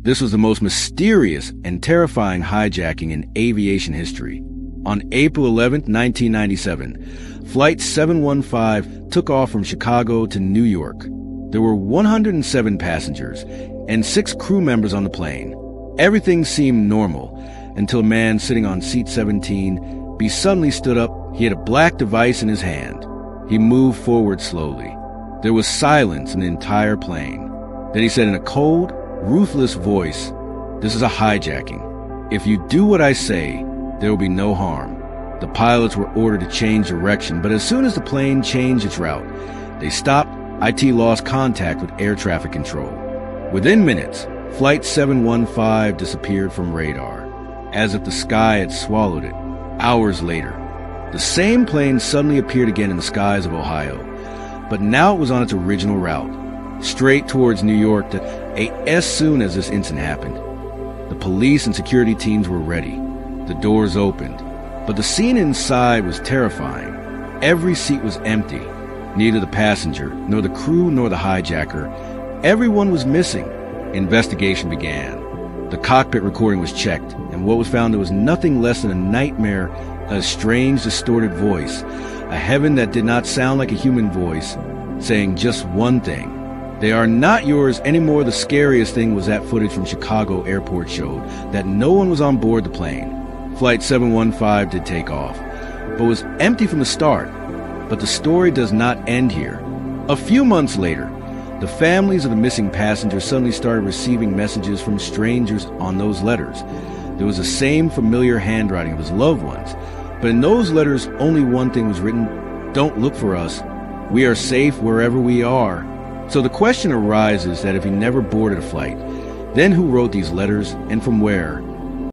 This was the most mysterious and terrifying hijacking in aviation history. On April 11, 1997, Flight 715 took off from Chicago to New York. There were 107 passengers and 6 crew members on the plane. Everything seemed normal until a man sitting on seat 17B suddenly stood up. He had a black device in his hand. He moved forward slowly. There was silence in the entire plane. Then he said in a cold, ruthless voice, "This is a hijacking. If you do what I say, there will be no harm." The pilots were ordered to change direction, but as soon as the plane changed its route, they stopped. IT lost contact with air traffic control. Within minutes, Flight 715 disappeared from radar, as if the sky had swallowed it. Hours later, the same plane suddenly appeared again in the skies of Ohio, but now it was on its original route, straight towards New York. As soon as this incident happened, the police and security teams were ready. The doors opened, but the scene inside was terrifying. Every seat was empty. Neither the passenger, nor the crew, nor the hijacker. Everyone was missing. Investigation began. The cockpit recording was checked, and what was found, there was nothing less than a nightmare, a strange, distorted voice, a heaven that did not sound like a human voice, saying just one thing: "They are not yours anymore." The scariest thing was that footage from Chicago airport showed that no one was on board the plane. Flight 715 did take off, but was empty from the start. But the story does not end here. A few months later, the families of the missing passengers suddenly started receiving messages from strangers on those letters. There was the same familiar handwriting of his loved ones, but in those letters only one thing was written: "Don't look for us. We are safe wherever we are." So the question arises that if he never boarded a flight, then who wrote these letters and from where?